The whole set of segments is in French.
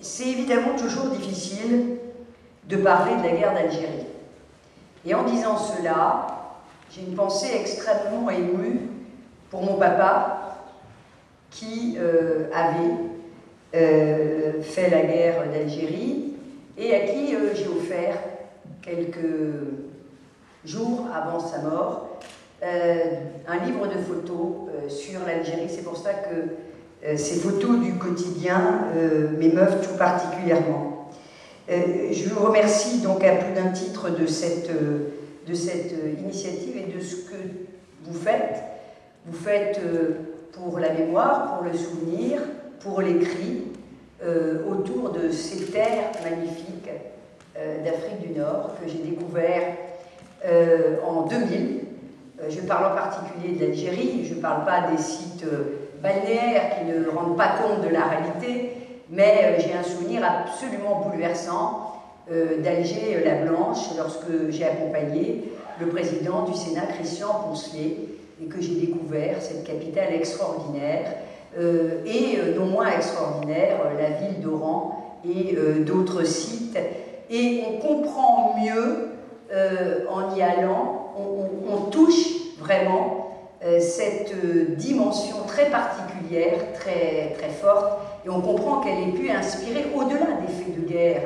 c'est évidemment toujours difficile de parler de la guerre d'Algérie. Et en disant cela, j'ai une pensée extrêmement émue pour mon papa qui avait fait la guerre d'Algérie et à qui j'ai offert quelques jours avant sa mort un livre de photos sur l'Algérie. C'est pour ça que ces photos du quotidien m'émeuvent tout particulièrement. Je vous remercie donc à plus d'un titre de cette initiative et de ce que vous faites. Vous faites pour la mémoire, pour le souvenir, pour l'écrit, autour de ces terres magnifiques d'Afrique du Nord que j'ai découvert en 2000. Je parle en particulier de l'Algérie, je ne parle pas des sites balnéaires qui ne rendent pas compte de la réalité, mais j'ai un souvenir absolument bouleversant d'Alger la Blanche lorsque j'ai accompagné le président du Sénat, Christian Poncelet, et que j'ai découvert cette capitale extraordinaire et non moins extraordinaire, la ville d'Oran et d'autres sites. Et on comprend mieux en y allant, on touche vraiment cette dimension très particulière, très, très forte, et on comprend qu'elle ait pu inspirer, au-delà des faits de guerre,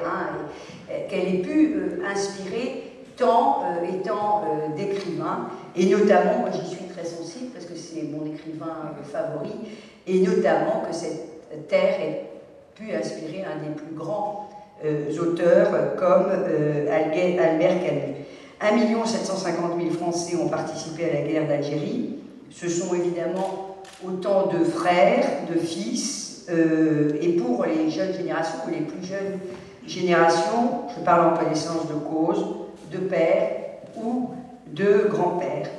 qu'elle ait pu inspirer tant et tant d'écrivains, et notamment, moi j'y suis très sensible parce que c'est mon écrivain favori, et notamment que cette terre ait pu inspirer un des plus grands auteurs comme Albert Camus. 1 750 000 Français ont participé à la guerre d'Algérie. Ce sont évidemment autant de frères, de fils, et pour les jeunes générations, ou les plus jeunes générations, je parle en connaissance de cause, de pères ou de grands-pères.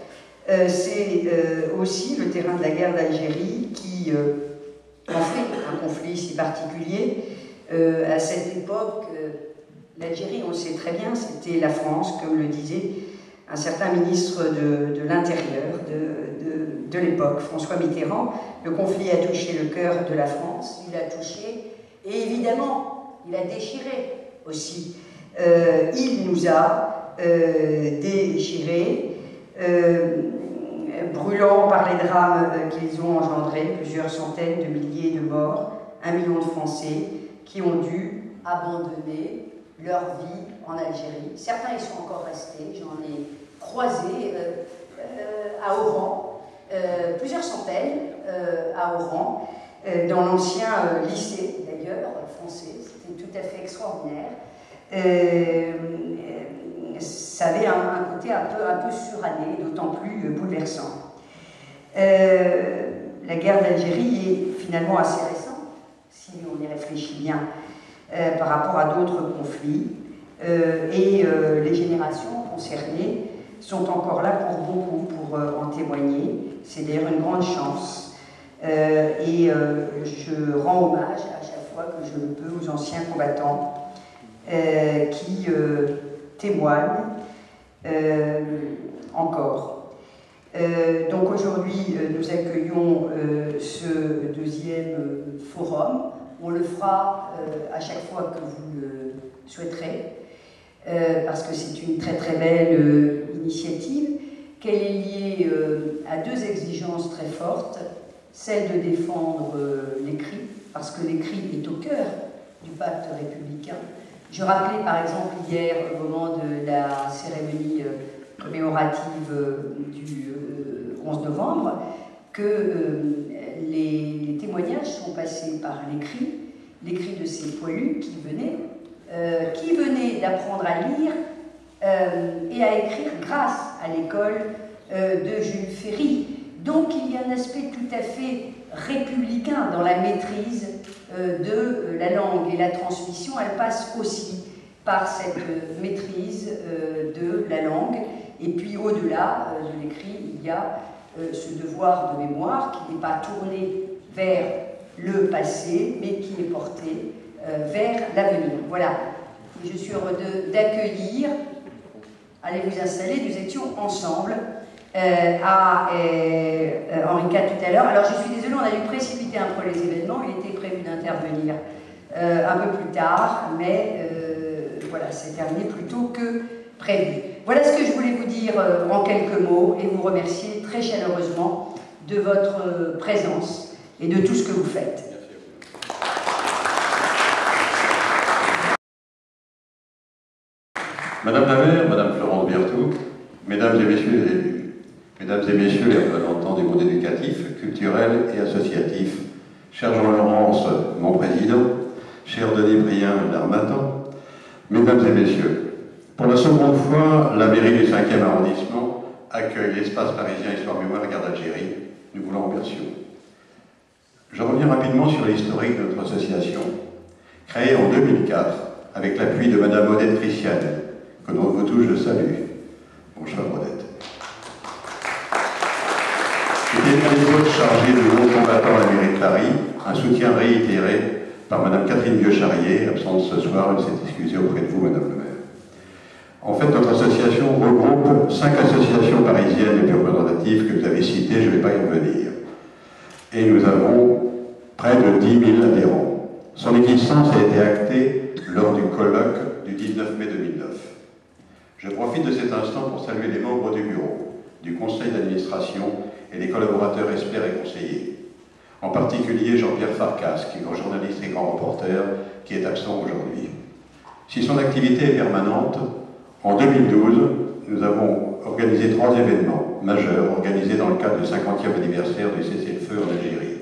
C'est aussi le terrain de la guerre d'Algérie qui en fait un conflit si particulier. À cette époque, l'Algérie, on le sait très bien, c'était la France, comme le disait un certain ministre de l'Intérieur de l'époque, François Mitterrand. Le conflit a touché le cœur de la France, il a touché, et évidemment, il a déchiré aussi. Il nous a déchirés, brûlant par les drames qu'ils ont engendrés, plusieurs centaines de milliers de morts, 1 million de Français qui ont dû abandonner leur vie en Algérie. Certains y sont encore restés, j'en ai croisé à Oran, plusieurs centaines à Oran, dans l'ancien lycée d'ailleurs, français, c'était tout à fait extraordinaire. Ça avait un côté un peu suranné, d'autant plus bouleversant. La guerre d'Algérie est finalement assez récente, si on y réfléchit bien, par rapport à d'autres conflits, et les générations concernées sont encore là pour beaucoup, pour en témoigner. C'est d'ailleurs une grande chance, et je rends hommage à chaque fois que je le peux aux anciens combattants qui témoignent encore. Donc aujourd'hui, nous accueillons ce deuxième forum. On le fera à chaque fois que vous le souhaiterez, parce que c'est une très très belle initiative, qu'elle est liée à deux exigences très fortes, celle de défendre l'écrit, parce que l'écrit est au cœur du pacte républicain. Je rappelais par exemple hier, au moment de la cérémonie commémorative du 11 novembre, que les témoignages sont passés par l'écrit de ces poilus qui venaient d'apprendre à lire et à écrire grâce à l'école de Jules Ferry. Donc il y a un aspect tout à fait républicain dans la maîtrise de la langue, et la transmission, elle passe aussi par cette maîtrise de la langue. Et puis au-delà de l'écrit, il y a ce devoir de mémoire qui n'est pas tourné vers le passé, mais qui est porté vers l'avenir. Voilà. Et je suis heureux d'accueillir, allez vous installer, nous étions ensemble à Henri IV tout à l'heure. Alors je suis désolée, on a dû précipiter un peu les événements, il était prévu d'intervenir un peu plus tard, mais voilà, c'est terminé plus tôt que prévu. Voilà ce que je voulais vous dire en quelques mots et vous remercier très chaleureusement de votre présence et de tout ce que vous faites. Madame la maire, Madame Florence Berthoud, Mesdames et Messieurs les élus, Mesdames et Messieurs les représentants du monde éducatif, culturel et associatif, cher Jean-Laurence, mon président, cher Denis Brien d'Harmattan, Mesdames et Messieurs, pour la seconde fois, la mairie du 5e arrondissement accueille l'espace parisien Histoire Mémoire Guerre d'Algérie. Nous vous l'en remercions. Je reviens rapidement sur l'historique de notre association, créée en 2004 avec l'appui de Madame Odette Christiane, que l'on vous tous je salue. Bonjour Odette. C'était à l'époque chargé de hauts combattants à la mairie de Paris, un soutien réitéré par Madame Catherine Vieux-Charrier, absente ce soir, elle s'est excusée auprès de vous, Madame le maire. En fait, notre association regroupe 5 associations parisiennes les plus représentatives que vous avez citées, je ne vais pas y revenir. Et nous avons près de 10 000 adhérents. Son existence a été actée lors du colloque du 19 mai 2009. Je profite de cet instant pour saluer les membres du bureau, du conseil d'administration et les collaborateurs experts et conseillers. En particulier Jean-Pierre Farkas, qui est grand journaliste et grand reporter, qui est absent aujourd'hui. Si son activité est permanente, en 2012, nous avons organisé 3 événements majeurs organisés dans le cadre du 50e anniversaire du cessez-le-feu en Algérie.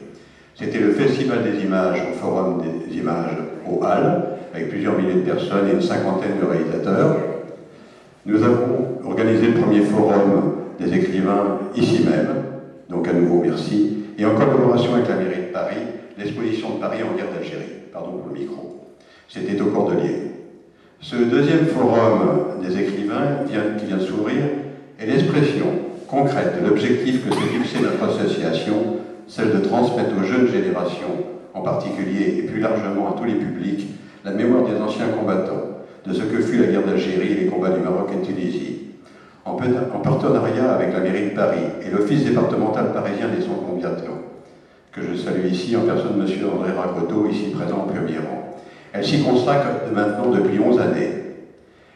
C'était le Festival des images au Forum des images aux Halles, avec plusieurs milliers de personnes et une cinquantaine de réalisateurs. Nous avons organisé le premier forum des écrivains ici même, donc à nouveau merci, et en collaboration avec la mairie de Paris, l'exposition de Paris en guerre d'Algérie. Pardon pour le micro. C'était au Cordelier. Ce deuxième forum des écrivains qui vient de s'ouvrir est l'expression concrète de l'objectif que s'est fixé notre association, celle de transmettre aux jeunes générations, en particulier et plus largement à tous les publics, la mémoire des anciens combattants, de ce que fut la guerre d'Algérie et les combats du Maroc et de Tunisie. En partenariat avec la mairie de Paris et l'office départemental parisien des sans-combattants, que je salue ici en personne de M. André Racoteau, ici présent au premier rang. Elle s'y consacre maintenant depuis 11 années.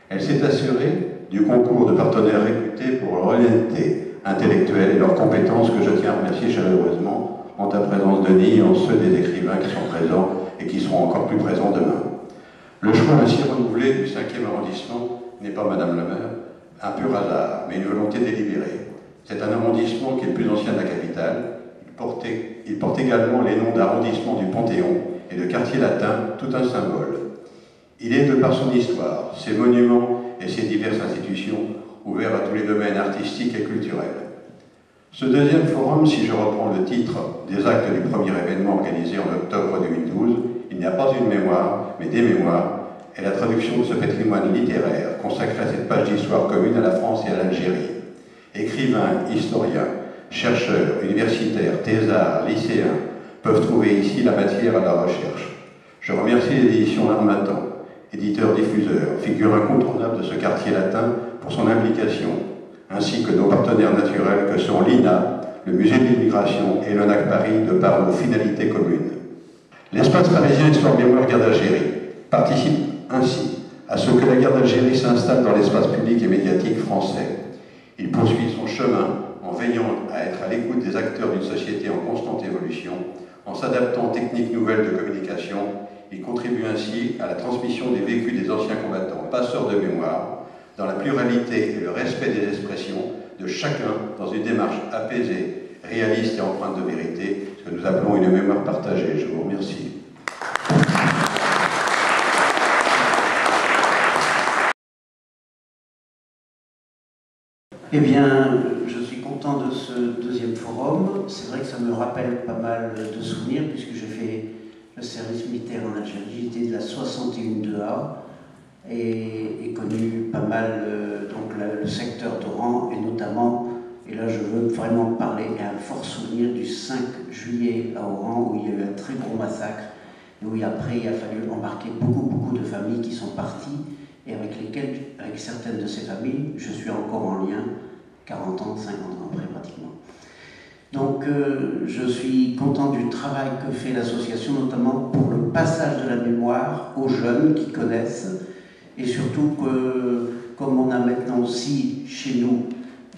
Elle s'est assurée du concours de partenaires réputés pour leur honnêteté intellectuelle et leurs compétences, que je tiens à remercier chaleureusement en ta présence, Denis, et en ceux des écrivains qui sont présents et qui seront encore plus présents demain. Le choix ainsi renouvelé du 5e arrondissement n'est pas, Madame la maire, un pur hasard, mais une volonté délibérée. C'est un arrondissement qui est le plus ancien de la capitale. Il porte également les noms d'arrondissement du Panthéon et de quartier latin, tout un symbole. Il est, de par son histoire, ses monuments et ses diverses institutions, ouvert à tous les domaines artistiques et culturels. Ce deuxième forum, si je reprends le titre des actes du premier événement organisé en octobre 2012, il n'y a pas une mémoire, mais des mémoires, est la traduction de ce patrimoine littéraire consacré à cette page d'histoire commune à la France et à l'Algérie. Écrivains, historiens, chercheurs, universitaires, thésards, lycéens peuvent trouver ici la matière à la recherche. Je remercie les éditions Harmattan, éditeur-diffuseur, figure incontournable de ce quartier latin pour son implication, ainsi que nos partenaires naturels que sont l'INA, le Musée de l'Immigration et l'ONAC Paris, de par nos finalités communes. L'espace parisien Histoire Mémoire Guerre d'Algérie participe ainsi à ce que la guerre d'Algérie s'installe dans l'espace public et médiatique français. Il poursuit son chemin en veillant à être à l'écoute des acteurs d'une société en constante évolution, en s'adaptant aux techniques nouvelles de communication. Il contribue ainsi à la transmission des vécus des anciens combattants, passeurs de mémoire, dans la pluralité et le respect des expressions de chacun, dans une démarche apaisée, réaliste et empreinte de vérité, ce que nous appelons une mémoire partagée. Je vous remercie. Eh bien, je suis content de ce deuxième forum. C'est vrai que ça me rappelle pas mal de souvenirs, puisque j'ai fait le service militaire en Algérie. J'étais de la 61-2A et connu pas mal le secteur d'Oran, et notamment, et là je veux vraiment parler, un fort souvenir du 5 juillet à Oran, où il y a eu un très gros massacre, et où après il a fallu embarquer beaucoup de familles qui sont parties, et avec certaines de ces familles, je suis encore en lien, 40 ans, 50 ans après pratiquement. Donc je suis content du travail que fait l'association, notamment pour le passage de la mémoire aux jeunes qui connaissent, et surtout que, comme on a maintenant aussi chez nous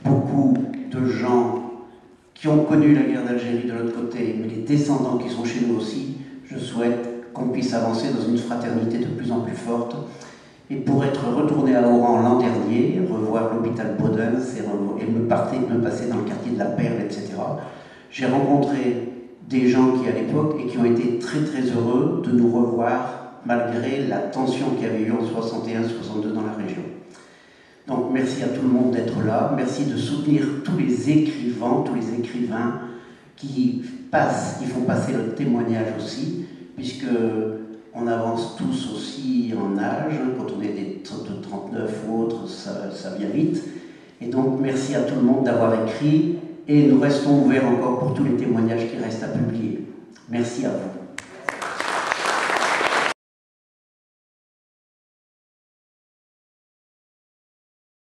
beaucoup de gens qui ont connu la guerre d'Algérie de l'autre côté, mais les descendants qui sont chez nous aussi, je souhaite qu'on puisse avancer dans une fraternité de plus en plus forte. Et pour être retourné à Oran l'an dernier, revoir l'hôpital Bodens et me passer dans le quartier de la Perle, etc., j'ai rencontré des gens qui, à l'époque, et qui ont été très très heureux de nous revoir malgré la tension qu'il y avait eu en 61-62 dans la région. Donc merci à tout le monde d'être là, merci de soutenir tous les écrivains qui font passer le témoignage aussi, puisque on avance tous aussi en âge, quand on est de 39 ou autres, ça vient vite. Et donc merci à tout le monde d'avoir écrit, et nous restons ouverts encore pour tous les témoignages qui restent à publier. Merci à vous.